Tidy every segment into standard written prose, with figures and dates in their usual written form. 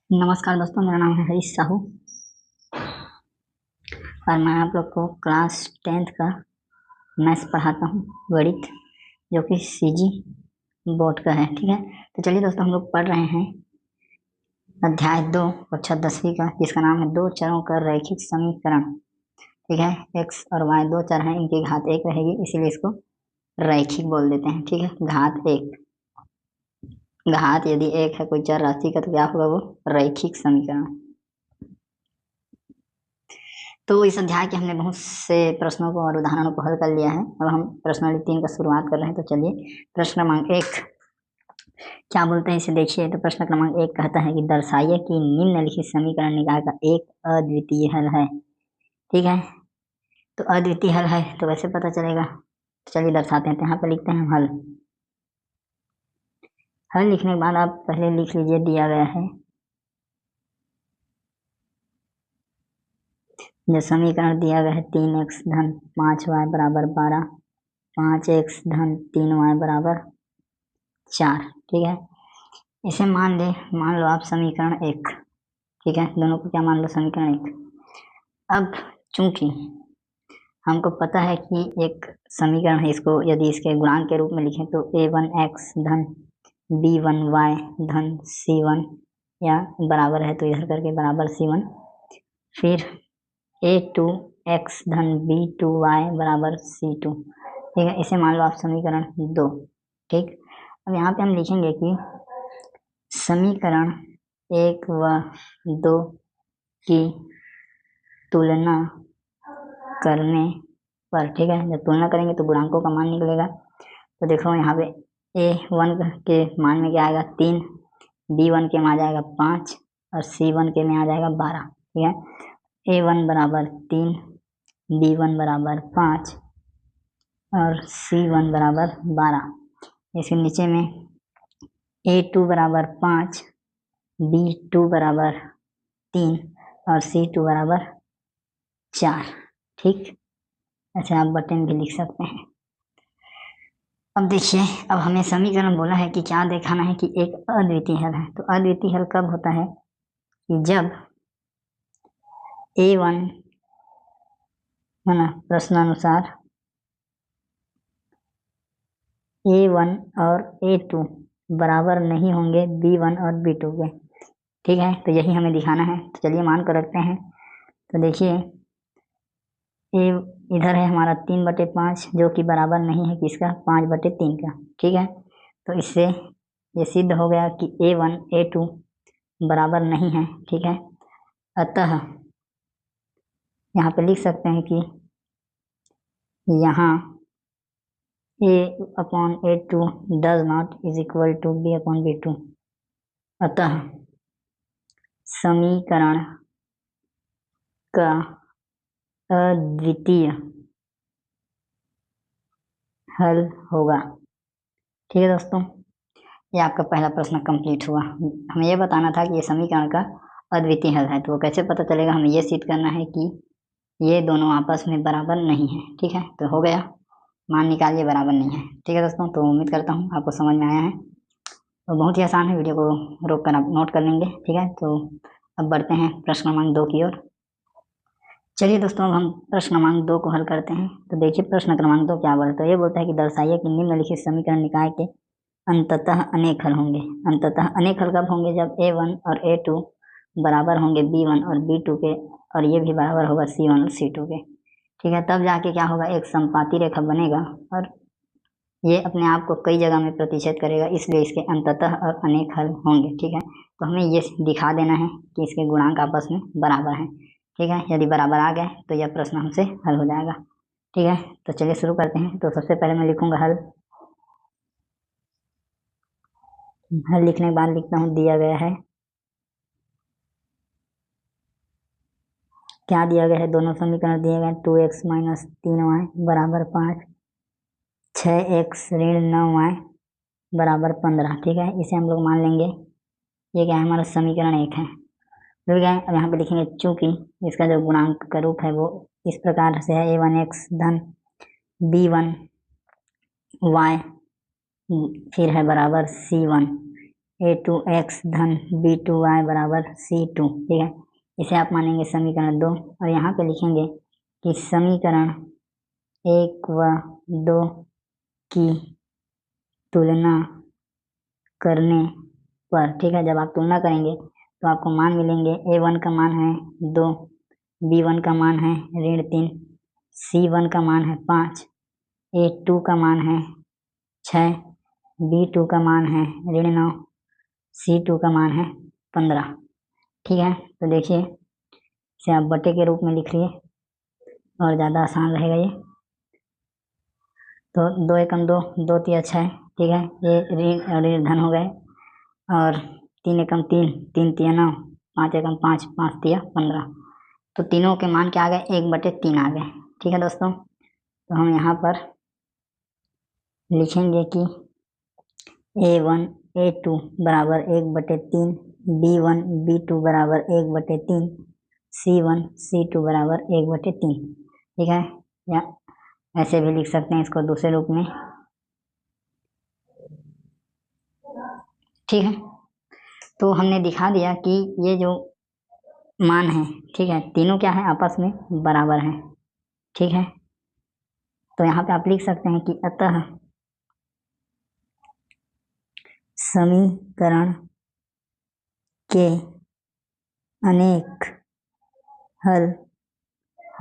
नमस्कार दोस्तों, मेरा नाम है हरीश साहू और मैं आप लोग को क्लास 10th का मैथ्स पढ़ाता हूँ, गणित, जो कि सीजी बोर्ड का है। ठीक है, तो चलिए दोस्तों, हम लोग पढ़ रहे हैं अध्याय 2 कक्षा 10वीं का, जिसका नाम है दो चरों का रैखिक समीकरण। ठीक है, एक्स और वाई दो चर हैं, इनकी घात 1 रहेगी, इसीलिए इसको रैखिक बोल देते हैं। ठीक है, घात 1, घात यदि 1 है कोई चर राशि का तो क्या होगा, वो रैखिक समीकरण। तो इस अध्याय के हमने बहुत से प्रश्नों को और उदाहरणों को हल कर लिया है। अब हम प्रश्नावली 3 का शुरुआत कर रहे हैं। तो चलिए, प्रश्न क्रमांक 1 क्या बोलते हैं, इसे देखिए। तो प्रश्न क्रमांक 1 कहता है कि दर्शाइए कि निम्नलिखित समीकरण निकाय का एक अद्वितीय हल है। ठीक है, तो अद्वितीय हल है तो वैसे पता चलेगा। तो चलिए दर्शाते हैं। तो यहाँ पर लिखते हैं हल। हल लिखने के बाद आप पहले लिख लीजिए, दिया गया है जो समीकरण दिया गया है 3x धन 5y बराबर 12, 5x धन 3y बराबर 4। ठीक है, इसे मान लो आप समीकरण 1। ठीक है, दोनों को क्या मान लो, समीकरण 1। अब चूंकि हमको पता है कि एक समीकरण है, इसको यदि इसके गुणांक के रूप में लिखें तो a1x धन b1y धन c1 या बराबर है तो इधर करके बराबर c1, फिर a2x धन b2y बराबर c2। ठीक है, इसे मान लो आप समीकरण 2। ठीक, अब यहाँ पे हम लिखेंगे कि समीकरण 1 व 2 की तुलना करने पर, ठीक है, जब तुलना करेंगे तो गुणांकों का मान निकलेगा। तो देखो यहाँ पे a1 के मान में क्या आएगा, 3, b1 के में आ जाएगा 5 और c1 के में आ जाएगा 12। ठीक है, a1 बराबर 3, b1 बराबर 5 और c1 बराबर 12। इसके नीचे में a2 बराबर 5, b2 बराबर 3 और c2 बराबर 4। ठीक, ऐसे आप बटन भी लिख सकते हैं। अब देखिए, अब हमें समीकरण बोला है कि क्या दिखाना है कि एक अद्वितीय हल है। तो अद्वितीय हल कब होता है कि जब a1 है ना, प्रश्नानुसार a1 और a2 बराबर नहीं होंगे b1 और b2 के। ठीक है, तो यही हमें दिखाना है। तो चलिए मान कर रखते हैं। तो देखिए, इधर है हमारा 3/5 जो कि बराबर नहीं है किसका, 5/3 का। ठीक है, तो इससे ये सिद्ध हो गया कि a1 a2 बराबर नहीं है। ठीक है, अतः यहाँ पे लिख सकते हैं कि यहाँ a/a2 does not is equal to b/b2। अतः समीकरण का अद्वितीय हल होगा। ठीक है दोस्तों, ये आपका पहला प्रश्न कंप्लीट हुआ। हमें ये बताना था कि ये समीकरण का अद्वितीय हल है, तो वो कैसे पता चलेगा, हमें ये सिद्ध करना है कि ये दोनों आपस में बराबर नहीं है। ठीक है, तो हो गया, मान निकालिए बराबर नहीं है। ठीक है दोस्तों, तो उम्मीद करता हूँ आपको समझ में आया है। तो बहुत ही आसान है, वीडियो को रोक कर आप नोट कर लेंगे। ठीक है, तो अब बढ़ते हैं प्रश्न क्रमांक 2 की ओर। चलिए दोस्तों, अब हम प्रश्न क्रमांक 2 को हल करते हैं। तो देखिए, प्रश्न क्रमांक 2 क्या बोलता है, ये बोलता है कि दर्शाइए कि निम्नलिखित समीकरण निकाय के अंततः अनेक हल होंगे। अंततः अनेक हल कब होंगे, जब a1 और a2 बराबर होंगे b1 और b2 के, और ये भी बराबर होगा c1 और c2 के। ठीक है, तब जाके क्या होगा, एक समपाती रेखा बनेगा और ये अपने आप को कई जगह में प्रतिच्छेद करेगा, इसलिए इसके अंततः और अनेक हल होंगे। ठीक है, तो हमें ये दिखा देना है कि इसके गुणांक आपस में बराबर हैं। ठीक है, यदि बराबर आ गए तो यह प्रश्न हमसे हल हो जाएगा। ठीक है, तो चलिए शुरू करते हैं। तो सबसे पहले मैं लिखूंगा हल। हल लिखने के बाद लिखता हूँ दिया गया है। क्या दिया गया है, दोनों समीकरण दिए गए। 2x माइनस 3y बराबर 5, 6x ऋण 9y बराबर 15। ठीक है, इसे हम लोग मान लेंगे, ये क्या है, हमारा समीकरण 1 है। जुड़ गए। अब यहाँ पे लिखेंगे चूंकि इसका जो गुणांक का रूप है वो इस प्रकार से है, a1x धन b1y फिर है बराबर c1 a2x धन b2y बराबर c2, ठीक है। इसे आप मानेंगे समीकरण 2 और यहाँ पे लिखेंगे कि समीकरण 1 व 2 की तुलना करने पर, ठीक है, जब आप तुलना करेंगे तो आपको मान मिलेंगे a1 का मान है 2, b1 का मान है -3, c1 का मान है 5, a2 का मान है 6, b2 का मान है -9, c2 का मान है 15, ठीक है। तो देखिए इसे आप बटे के रूप में लिख लिए और ज़्यादा आसान रहेगा ये। तो 2 एकम 2, 2 तिया 6, ठीक है, ये ऋण और ऋण धन हो गए। और 3 एकम 3, 3 तिया 9, 5 एकम 5, 5 तिया 15। तो तीनों के मान क्या आ गए, 1/3 आ गए, ठीक है दोस्तों। तो हम यहाँ पर लिखेंगे कि a1 a2 बराबर 1/3, b1 b2 बराबर 1/3, c1 c2 बराबर 1/3, ठीक है। या ऐसे भी लिख सकते हैं इसको दूसरे रूप में, ठीक है। तो हमने दिखा दिया कि ये जो मान है, ठीक है, तीनों क्या है, आपस में बराबर है, ठीक है। तो यहाँ पे आप लिख सकते हैं कि अतः समीकरण के अनेक हल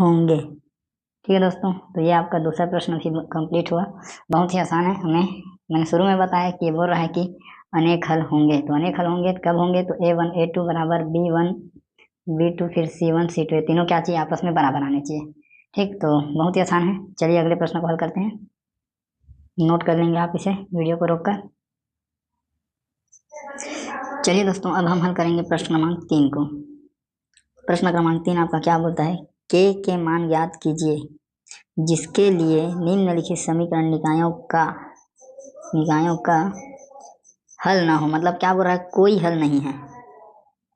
होंगे, ठीक है दोस्तों। तो ये आपका दूसरा प्रश्न भी कंप्लीट हुआ। बहुत ही आसान है। मैंने शुरू में बताया कि ये बोल रहा है कि अनेक हल होंगे, तो अनेक हल होंगे कब होंगे, तो a1 a2 बराबर b1 b2 फिर c1 c2, ये तीनों क्या चाहिए, आपस में बराबर आने चाहिए, ठीक। तो बहुत ही आसान है। चलिए अगले प्रश्न को हल करते हैं। नोट कर लेंगे आप इसे वीडियो को रोककर। चलिए दोस्तों अब हम हल करेंगे प्रश्न क्रमांक 3 को। प्रश्न क्रमांक 3 आपका क्या बोलता है, के मान ज्ञात कीजिए जिसके लिए निम्नलिखित समीकरण निकायों का हल ना हो। मतलब क्या बोल रहा है, कोई हल नहीं है,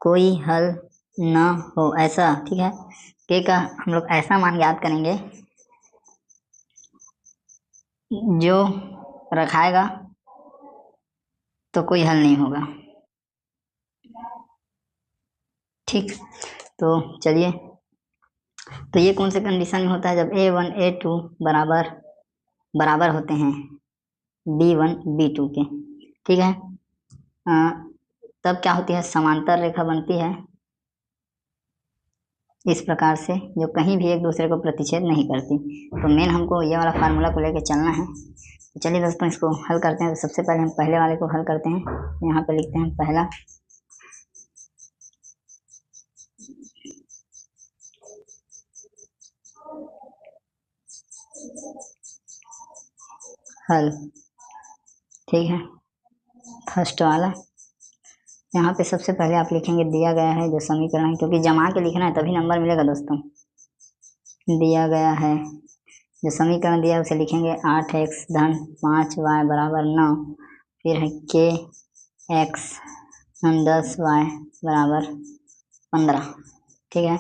कोई हल ना हो ऐसा, ठीक है। के का हम लोग ऐसा मान ज्ञात करेंगे जो रखाएगा तो कोई हल नहीं होगा, ठीक। तो चलिए, तो ये कौन से कंडीशन में होता है, जब a1 a2 बराबर होते हैं b1 b2 के, ठीक है। तब क्या होती है, समांतर रेखा बनती है इस प्रकार से, जो कहीं भी एक दूसरे को प्रतिच्छेद नहीं करती। तो मेन हमको ये वाला फार्मूला को लेके चलना है। तो चलिए दोस्तों इसको हल करते हैं। तो सबसे पहले हम पहले वाले को हल करते हैं। यहाँ पे लिखते हैं पहला, हल, ठीक है, फर्स्ट वाला। यहाँ पे सबसे पहले आप लिखेंगे दिया गया है जो समीकरण है, क्योंकि जमा के लिखना है तभी नंबर मिलेगा दोस्तों। दिया गया है जो समीकरण दिया है उसे लिखेंगे 8x धन 5y बराबर 9, फिर है के एक्स धन 10y बराबर 15, ठीक है।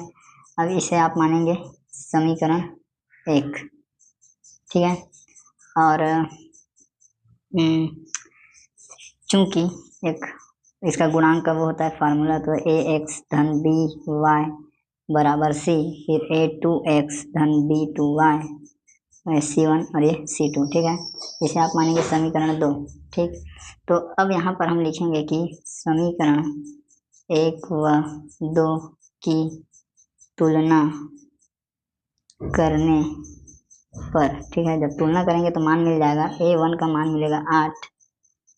अब इसे आप मानेंगे समीकरण 1, ठीक है। और चूंकि एक इसका गुणांक कब होता है फार्मूला, तो ax धन by बराबर c, फिर a2x धन b2y c1 और ये c2, ठीक है। इसे आप मानेंगे समीकरण 2, ठीक। तो अब यहाँ पर हम लिखेंगे कि समीकरण 1 व 2 की तुलना करने पर, ठीक है, जब तुलना करेंगे तो मान मिल जाएगा, a1 का मान मिलेगा 8,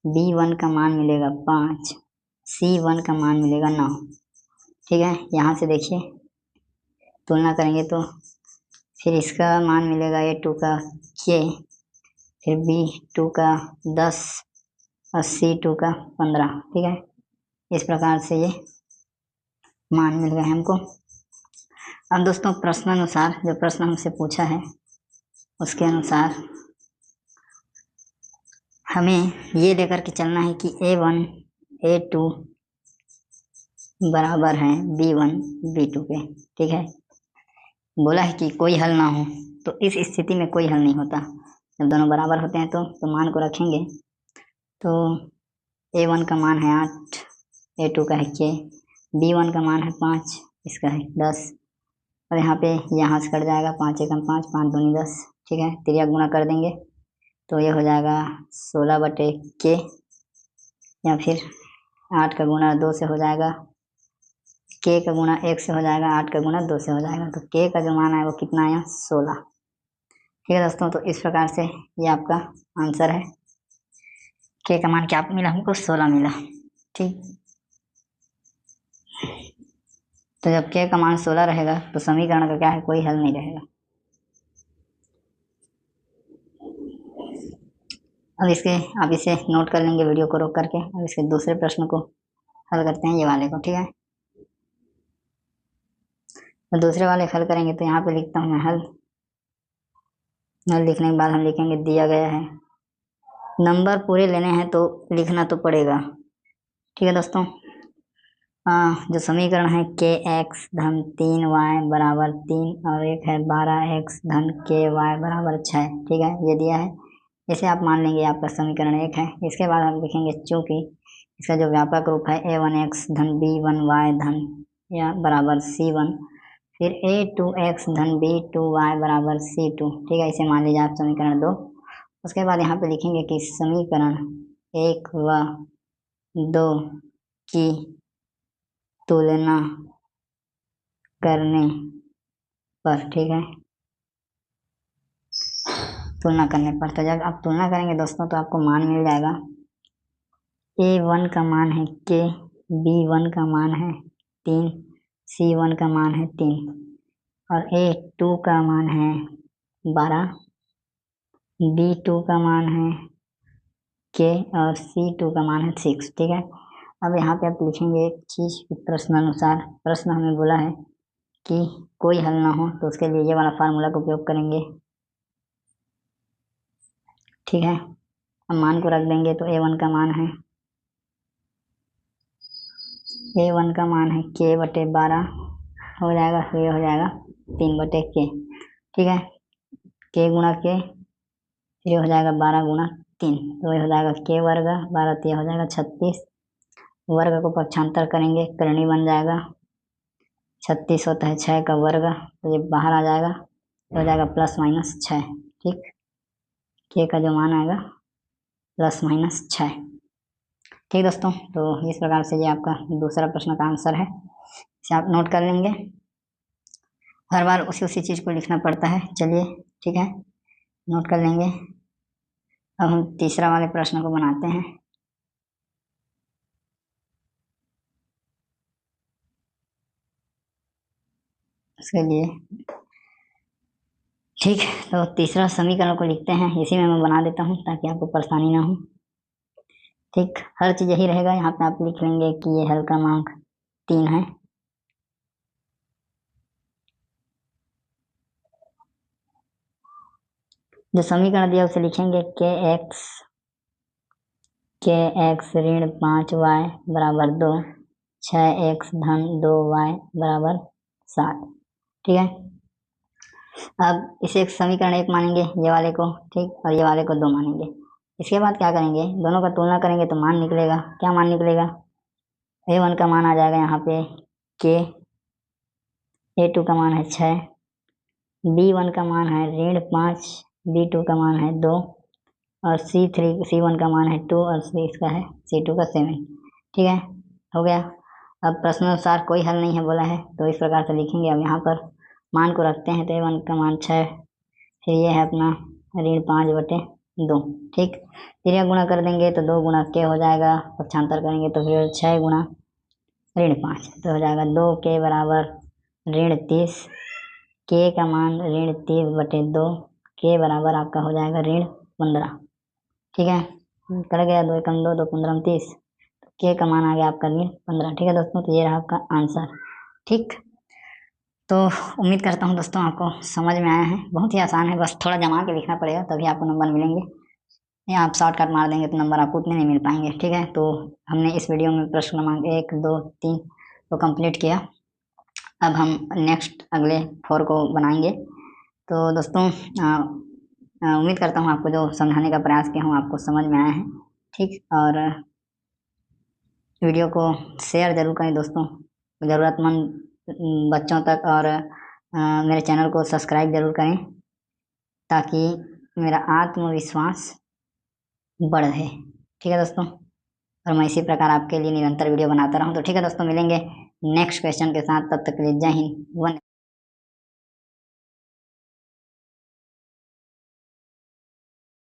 b1 का मान मिलेगा 5, c1 का मान मिलेगा 9, ठीक है। यहाँ से देखिए तुलना करेंगे तो फिर इसका मान मिलेगा a2 का k, फिर b2 का 10 और c2 का 15, ठीक है। इस प्रकार से ये मान मिल गए हमको। अब दोस्तों प्रश्नानुसार जो प्रश्न हमसे पूछा है उसके अनुसार हमें ये लेकर के चलना है कि a1 a2 बराबर हैं b1 b2 के, ठीक है। बोला है कि कोई हल ना हो, तो इस स्थिति में कोई हल नहीं होता। जब दोनों बराबर होते हैं तो मान को रखेंगे। तो A1 का मान है 8, A2 का है K, B1 का मान है 5, इसका है 10, और यहाँ पे यहाँ से कट जाएगा, 5 एकम 5, 5 दूनी 10, ठीक है। त्रिया गुणा कर देंगे तो ये हो जाएगा 16/K, या फिर 8 का गुणा 2 से हो जाएगा, K का गुणा 1 से हो जाएगा, 8 का गुणा 2 से हो जाएगा, तो K का जो मान है वो कितना आया, 16। ठीक है दोस्तों, तो इस प्रकार से ये आपका आंसर है। K का मान क्या मिला हमको, 16 मिला। ठीक, तो जब K का मान 16 रहेगा तो समीकरण का क्या है, कोई हल नहीं रहेगा। अब आप इसे नोट कर लेंगे वीडियो को रोक करके। अब इसके दूसरे प्रश्न को हल करते हैं, ये वाले को, ठीक है। तो दूसरे वाले हल करेंगे तो यहाँ पे लिखता हूँ मैं हल लिखने के बाद हम लिखेंगे दिया गया है, नंबर पूरे लेने हैं तो लिखना तो पड़ेगा। ठीक है दोस्तों, जो समीकरण है kx धन 3y बराबर 3 और एक है 12x धन ky बराबर 6। ठीक है, ये दिया है, इसे आप मान लेंगे आपका समीकरण 1 है। इसके बाद हम लिखेंगे चूंकि इसका जो व्यापक रूप है a1x धन b1y धन या बराबर c1, फिर a2x धन b2y बराबर c2। ठीक है, इसे मान लीजिए आप समीकरण 2। उसके बाद यहाँ पे लिखेंगे कि समीकरण 1 व 2 की तुलना करने पर, ठीक है, तुलना करने पर, तो जब आप तुलना करेंगे दोस्तों तो आपको मान मिल जाएगा, A1 का मान है K, B1 का मान है 3, C1 का मान है 3 और A2 का मान है 12, B2 का मान है K और C2 का मान है 6। ठीक है, अब यहाँ पे आप लिखेंगे एक चीज प्रश्नानुसार, प्रश्न हमें बोला है कि कोई हल ना हो तो उसके लिए ये वाला फार्मूला का उपयोग करेंगे। ठीक है, अब मान को रख देंगे तो A1 का मान है K/12 हो जाएगा, फिर ये हो जाएगा 3/K। ठीक है, K गुणा K, फिर ये हो जाएगा 12 गुणा 3, तो ये हो जाएगा K वर्ग, 12 तो ये हो जाएगा 36, वर्ग को पक्षांतर करेंगे करनी बन जाएगा, 36 होता है 6 का वर्ग, तो ये बाहर आ जाएगा, तो हो जाएगा +-6। ठीक, K का जो मान आएगा +-6। ठीक दोस्तों, तो इस प्रकार से ये आपका दूसरा प्रश्न का आंसर है, इसे आप नोट कर लेंगे। हर बार उसी चीज को लिखना पड़ता है। चलिए ठीक है, नोट कर लेंगे। अब हम तीसरा वाले प्रश्न को बनाते हैं। उसके लिए ठीक, तो तीसरा समीकरण को लिखते हैं, इसी में मैं बना देता हूँ ताकि आपको परेशानी ना हो। ठीक, हर चीज यही रहेगा, यहाँ पे आप लिख लेंगे कि ये हल क्रमांक 3 है। जो समीकरण दिया उसे लिखेंगे kx ऋण 5y बराबर 2, 6x धन 2y बराबर 7। ठीक है, अब इसे एक समीकरण 1 मानेंगे ये वाले को, ठीक, और ये वाले को 2 मानेंगे। इसके बाद क्या करेंगे, दोनों का तुलना करेंगे तो मान निकलेगा। क्या मान निकलेगा, A1 का मान आ जाएगा यहाँ पे K, A2 का मान है 6, B1 का मान है ऋण 5, B2 का मान है 2 और C1 का मान है 2 और इसका है C2 का 7। ठीक है, हो गया। अब प्रश्नानुसार कोई हल नहीं है बोला है, तो इस प्रकार से लिखेंगे। अब यहाँ पर मान को रखते हैं तो A1 का मान 6, फिर ये है अपना ऋण 5/2। ठीक, फिर यह गुणा कर देंगे तो 2 गुणा K हो जाएगा, पक्षांतर करेंगे तो फिर 6 गुणा ऋण 5, तो हो जाएगा 2K बराबर ऋण 30, K का मान ऋण 30/2, K बराबर आपका हो जाएगा ऋण 15। ठीक है, कट गया, 2 एकम 2, 2 15 30, K का मान आ गया आपका ऋण 15। ठीक है दोस्तों, तो ये रहा आपका आंसर। ठीक, तो उम्मीद करता हूँ दोस्तों आपको समझ में आया है। बहुत ही आसान है, बस थोड़ा जमा के लिखना पड़ेगा तभी आपको नंबर मिलेंगे, या आप शॉर्टकट मार देंगे तो नंबर आपको उतने नहीं मिल पाएंगे। ठीक है, तो हमने इस वीडियो में प्रश्न क्रमांक 1 2 3 को कंप्लीट किया। अब हम नेक्स्ट अगले 4 को बनाएंगे। तो दोस्तों उम्मीद करता हूँ आपको जो समझाने का प्रयास किया हूँ आपको समझ में आया है। ठीक, और वीडियो को शेयर ज़रूर करें दोस्तों ज़रूरतमंद बच्चों तक, और मेरे चैनल को सब्सक्राइब ज़रूर करें ताकि मेरा आत्मविश्वास बढ़े। ठीक है दोस्तों, और मैं इसी प्रकार आपके लिए निरंतर वीडियो बनाता रहूं। तो ठीक है दोस्तों, मिलेंगे नेक्स्ट क्वेश्चन के साथ, तब तक के लिए जय हिंद।